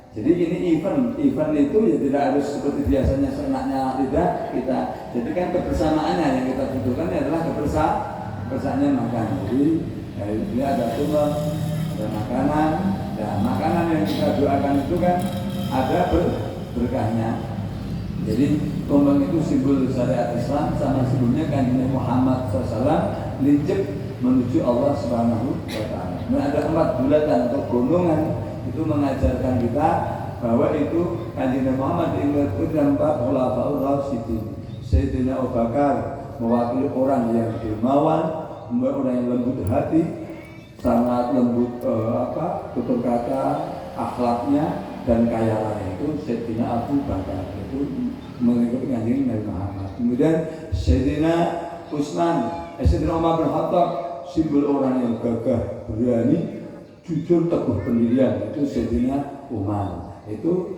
Jadi ini event itu ya tidak harus seperti biasanya seenaknya lidah kita. Jadi kan kebersamaannya yang kita butuhkan adalah kebersamaan makan. Jadi ini ada tumbang, ada makanan, dan makanan yang kita doakan itu kan ada berkahnya. Jadi tumbang itu simbol syariat Islam sama simbolnya kan Nabi Muhammad SAW linjek menuju Allah Subhanahu wa Ta'ala. Nah, ada 4 bulatan atau golongan itu mengajarkan kita bahwa itu Kanjeng Nabi Muhammad diingatkan dalam bab Khulafaur Rasyidin. Sayyidina Abu Bakar mewakili orang yang dermawan, orang yang lembut hati, sangat lembut tutur kata, akhlaknya dan kaya raya. Itu Sayyidina Abu Bakar itu mengikuti Kanjeng Nabi Muhammad. Kemudian Sayyidina Sayyidina Umar bin Khattab, simbol orang yang gagah, berani, jujur, teguh pendirian. Itu Sayyidina Umar. Itu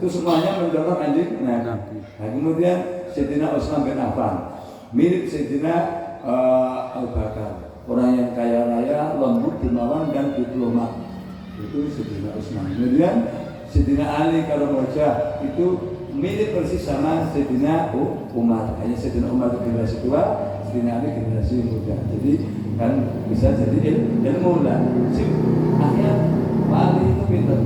semuanya mencontoh Kanjeng Nabi. Nah, kemudian Sayyidina Utsman bin Affan, mirip Sayyidina Abu Bakar, orang yang kaya raya, lembut, dermawan dan diplomat. Itu Sayyidina Utsman. Kemudian Sayyidina Ali Karamwajah itu mirip persis sama Sayyidina Umar. Hanya Sayyidina Umar itu generasi tua, Sayyidina Ali generasi muda. Jadi kan bisa jadi ilmu lah. Akhirnya wali itu pintar.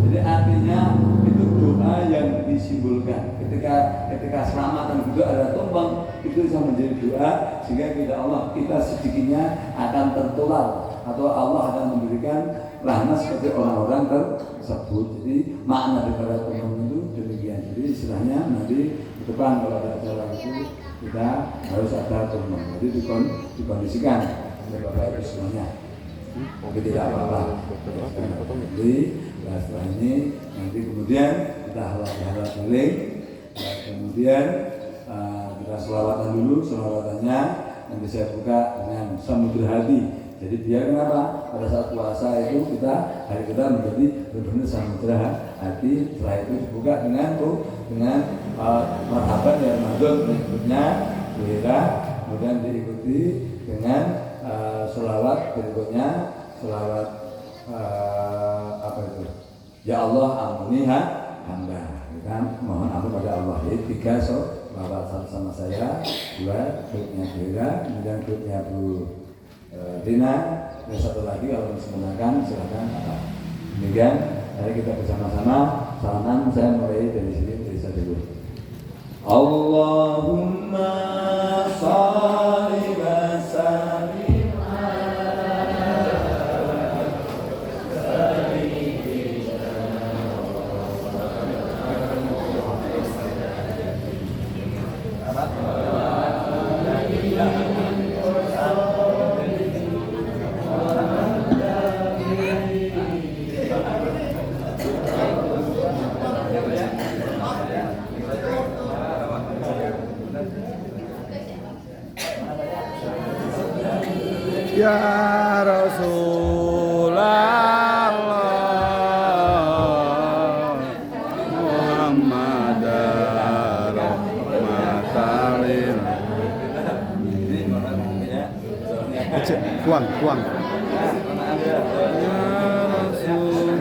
Jadi artinya itu doa yang disimbolkan. Ketika selamatan itu ada tumbang, itu bisa menjadi doa sehingga kita sedikitnya akan tertular atau Allah akan memberikan rahmat seperti orang-orang tersebut. Jadi makna daripada tumbang itu demikian. Jadi istilahnya nanti ke depan kalau ada acara itu kita harus ada tumbang. Jadi dikondisikan oleh Bapak Ibu semuanya. Oke, tidak apa-apa. Jadi setelah ini nanti kemudian kita halal keliling, kemudian kita selawatan dulu. Selawatannya nanti saya buka dengan Samudra Hati. Jadi biar kenapa pada saat puasa itu hari kita menjadi benar-benar Samudra Hati. Setelah itu dibuka dengan marhaban ya Ramadan berikutnya Wira, kemudian diikuti dengan selawat berikutnya, selawat ya Allah ampuni hamba. Kita mohon ampun pada Allah. Jadi 3 selawat sama saya, 2 grupnya Wira, kemudian grupnya Bu Dina, dan 1 lagi kalau menggunakan silakan. Demikian, mari kita bersama-sama salaman. Saya mulai dari sini, dari saya dulu. Allahumma sholli wa sallim Ya Rasulullah Muhammad rahmatan lil kuang ya Rasul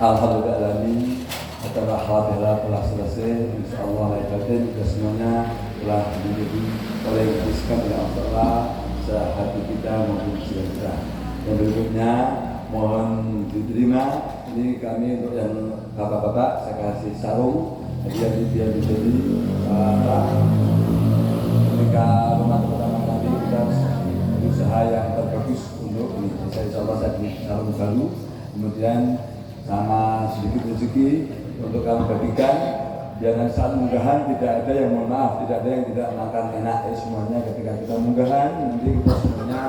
Alhamdulillah, acara hadirat telah selesai. InsyaAllah lahir batin kita semuanya telah menjadi oleh Kristus oleh Allah sehati kita maupun jiwa kita. Yang berikutnya mohon diterima. Ini kami untuk yang bapak-bapak saya kasih sarung hadiah biar menjadi ketika Ramadan pertama kali kita berusaha yang terbagus untuk ini. InsyaAllah saya beri sarung baru. Kemudian sama sedikit rezeki untuk kami bagikan. Jangan saat munggahan tidak ada yang mohon maaf, tidak ada yang tidak makan enak. Semuanya ketika kita munggahan nanti kita semuanya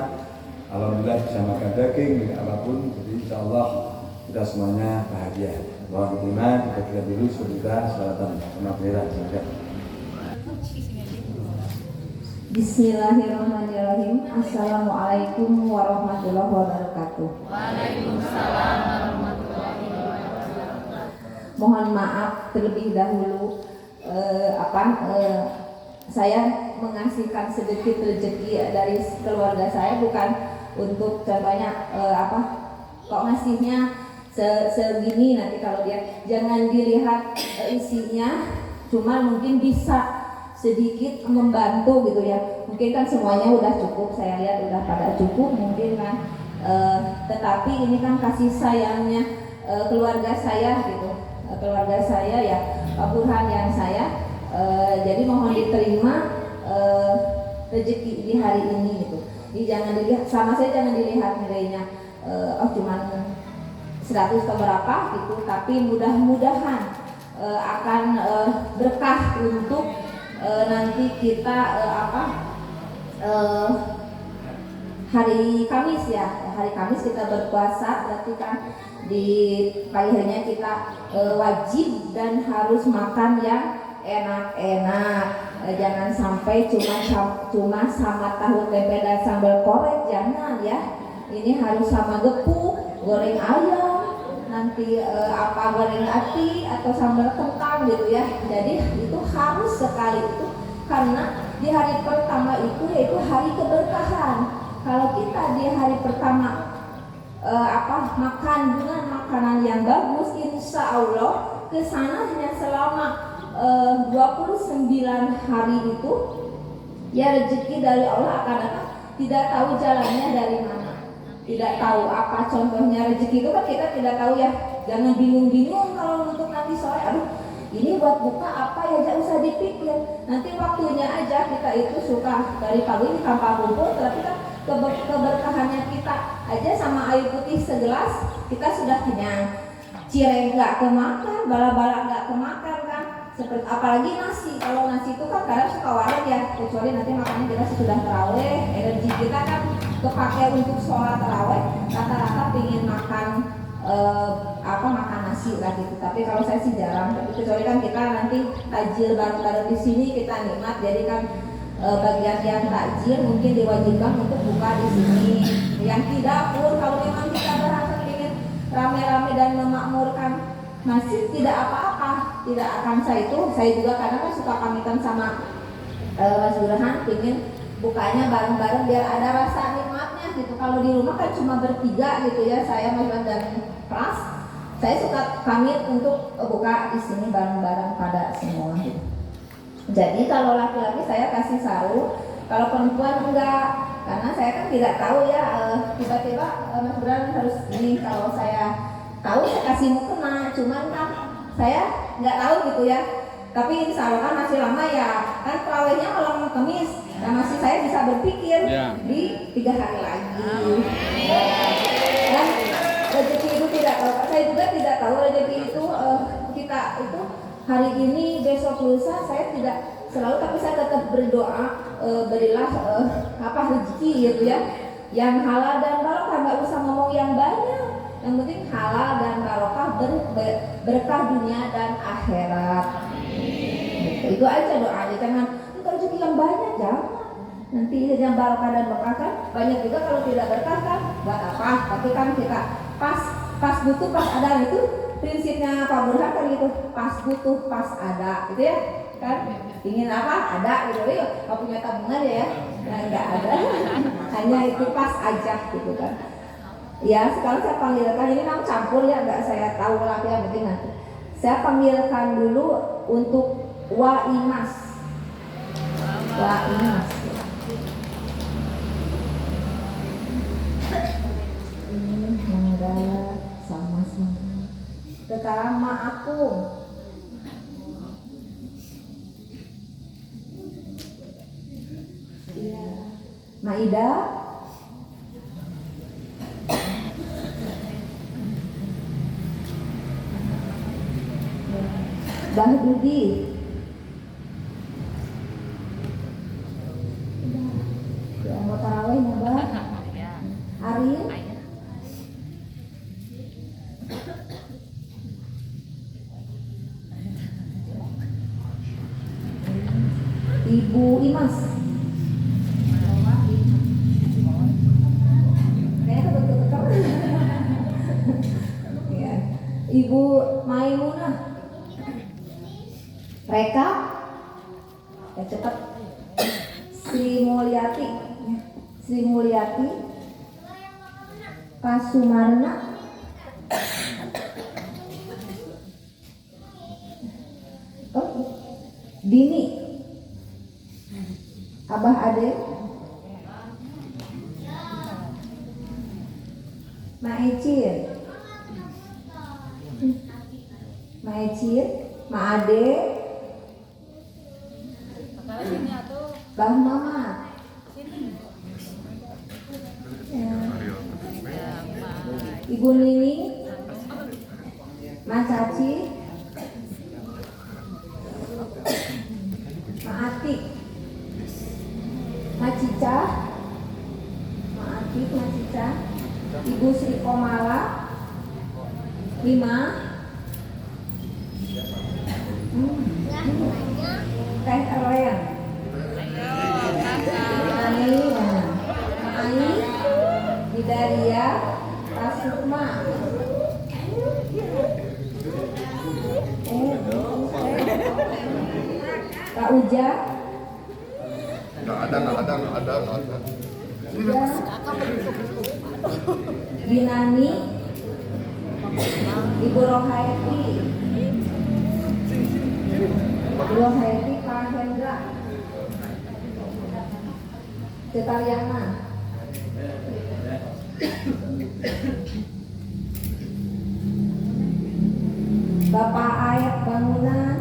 alhamdulillah bisa makan daging dengan apapun. Jadi insya Allah kita semuanya bahagia. Mohon diterima, kita kira dulu sebentar salatan sama merah saja. Bismillahirrahmanirrahim. Assalamualaikum warahmatullahi wabarakatuh. Waalaikumsalam warahmatullahi wabarakatuh. Mohon maaf terlebih dahulu saya mengasihkan sedikit rezeki dari keluarga saya, bukan untuk contohnya kok ngasihnya segini, nanti kalau dia jangan dilihat isinya, cuma mungkin bisa sedikit membantu gitu ya. Mungkin kan semuanya udah cukup, saya lihat udah pada cukup mungkin kan, tetapi ini kan kasih sayangnya keluarga saya gitu, keluarga saya ya Pak Burhan yang saya, jadi mohon diterima rezeki di hari ini gitu. Jadi jangan dilihat, sama saya jangan dilihat nilainya cuman 100 ke berapa gitu, tapi mudah-mudahan akan berkah untuk nanti kita hari Kamis ya, hari Kamis kita berpuasa, berarti kan di pagi harinya kita wajib dan harus makan yang enak-enak. Jangan sampai cuma sama tahu tempe dan sambal korek, jangan ya. Ini harus sama gepuk, goreng ayam, nanti goreng ati atau sambal kentang gitu ya. Jadi itu harus sekali itu, karena di hari pertama itu yaitu hari keberkahan. Kalau kita di hari pertama makan dengan makanan yang bagus, insya Allah kesananya selama 29 hari itu ya rezeki dari Allah akan datang. Tidak tahu jalannya dari mana, tidak tahu apa contohnya rezeki itu kan kita tidak tahu ya. Jangan bingung-bingung kalau untuk nanti sore, aduh ini buat buka apa ya, jangan usah dipikir, nanti waktunya aja. Kita itu suka dari pagi ini tanpa kumpul, tapi kan keberkahannya kita aja sama air putih segelas kita sudah kenyang. Cireng nggak kemakan, bala-bala nggak kemakan kan, seperti apalagi nasi. Kalau nasi itu kan kadang suka waret ya, kecuali nanti makannya kita sudah terawih, energi kita kan kepake untuk sholat terawih, rata-rata pengen makan makan nasi lah gitu. Tapi kalau saya sih jarang, tapi kecuali kan kita nanti tajil bareng-bareng di sini kita nikmat, jadi kan bagian yang takjil mungkin diwajibkan untuk buka di sini. Yang tidak pun kalau memang kita berhasil ingin rame-rame dan memakmurkan masjid, tidak apa-apa, tidak akan saya juga karena kan suka pamitan sama Mas Burhan, ingin bukanya bareng-bareng biar ada rasa nikmatnya gitu. Kalau di rumah kan cuma bertiga gitu ya, saya, Mas Burhan dan Pras. Saya suka pamit untuk buka di sini bareng-bareng pada semua gitu. Jadi kalau laki-laki saya kasih sarung, kalau perempuan enggak, karena saya kan tidak tahu ya, tiba-tiba Mas Burhan harus ini. Kalau saya tahu saya kasih mukena, cuman kan saya nggak tahu gitu ya. Tapi insya Allah kan masih lama ya, kan terawihnya malam Kamis. Nah masih saya bisa berpikir Ya. di 3 hari lagi. Dan rezeki itu tidak tahu. Saya juga tidak tahu rezeki itu kita itu hari ini besok lusa saya tidak selalu, tapi saya tetap berdoa berilah rezeki gitu ya, yang halal dan barokah, nggak usah ngomong yang banyak, yang penting halal dan barokah, berkah dunia dan akhirat. Itu aja doanya, jangan minta rezeki yang banyak, jangan. Nanti yang barokah dan berkah kan banyak juga, kalau tidak berkah kan nggak apa, tapi kan kita pas butuh pas ada, itu prinsipnya Pak Burhan kan gitu, pas butuh pas ada gitu ya kan, ingin apa ada gitu ya, nggak punya tabungan ya, nah nggak ada, hanya itu pas aja gitu kan. Ya sekarang saya panggilkan, ini memang campur ya, nggak saya tahu lah yang penting nanti saya panggilkan dulu untuk Waimas. Manggala sama-sama. Sekarang Ma aku. Iya. Maida. Bang Dudi. Ya, mau tarawih ya, Bang. Ariel. Ibu Imas. Kayaknya betul-betul. Ya. Ibu Maimunah. Reka. Ya cepat. Sri Mulyati. Pak Sumarna. Dini. Abah Ade. Maecir, Ma Ade, Bang Mamat. Ya. Ibu Nini, Ma Caci, Ma Atik, Ma Cica, Ibu Sri Komala, 5, Teh Erlen, Ai, Hidaria, Tasukma, Kak Uja, Nggak ada. Binani, Ibu Rohaiti, Pak Hendra, Cetariana, Bapak Ayat Bangunan,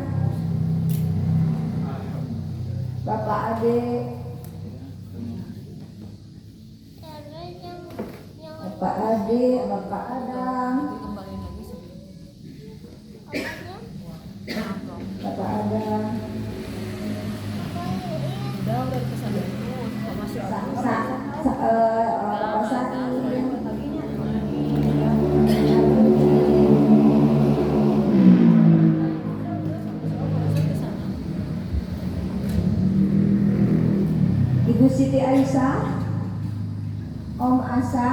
Bapak Ade, Bapak Adam, Bapak Sati, Ibu Siti Aisyah, Om Asa,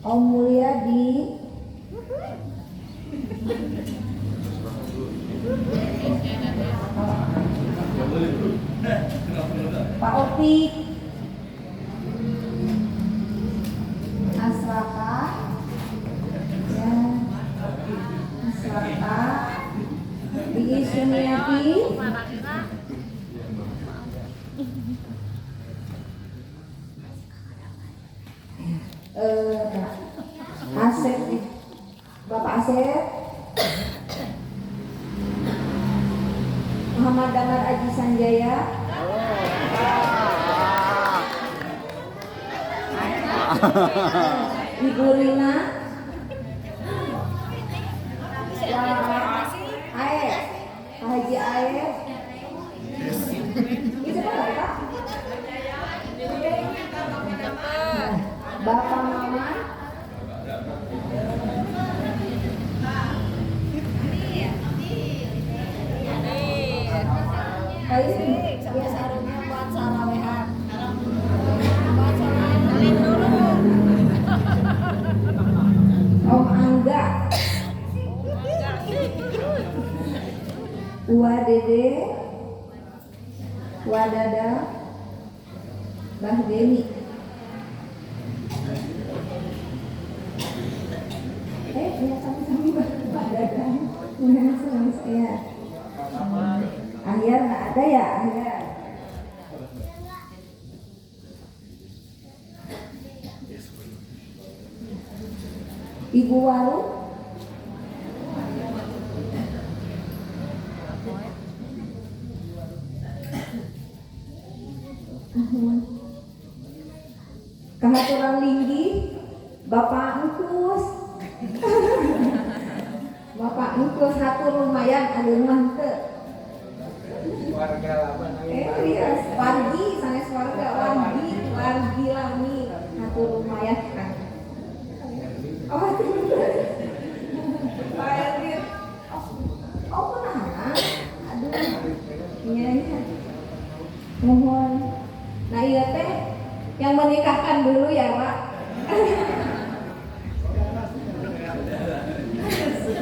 Om Mulyadi, Pak Opik, Asraka, ya, Bibi Sumiati, Asep, Bapak Asep, Muhammad Damar Aji Sanjaya. Ibu Rina. Aes, Pak Haji Aes. Itu apa? Bapak Mama. Om Angga. Wa Dede. Wa Dada. Mbah Deni. Ya sama-sama Mbah Dada. Ya sama saya. Ahyar nggak ada ya, Ahyar. Ibu Walu. Kahaturan Linggi. Bapak Engkus. Bapak Engkus hatur lumayan ada mantep. Warga lama Iya, Wargi, sanes warga Wargi Lami, hatur lumayan. Oh, itu bener. Pak Erwin. Oh, kenapa? Aduh, iya. Mohon. Nah iya teh, yang menikahkan dulu ya Pak.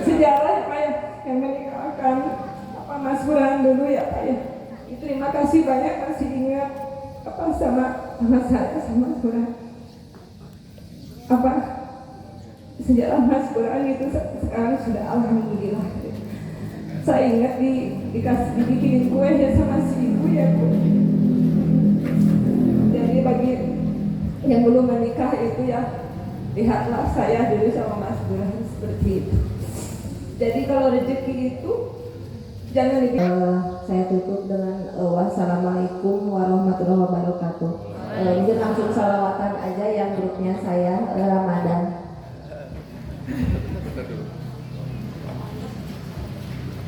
Sejarah ya Pak ya, yang menikahkan apa Mas Burhan dulu ya Pak ya. Terima kasih banyak masih ingat apa sama saya sama Mas Burhan. Apa sejarah Mas Burhan itu sekarang sudah alhamdulillah. Saya ingat dibikinin kue ya sama si ibu ya Bu. Jadi bagi yang belum menikah itu ya lihatlah saya dulu sama Mas Burhan seperti itu. Jadi kalau rezeki itu jangan dipikir. Saya tutup dengan wassalamualaikum warahmatullahi wabarakatuh. Mungkin langsung salawatan aja yang grupnya saya Ramadan.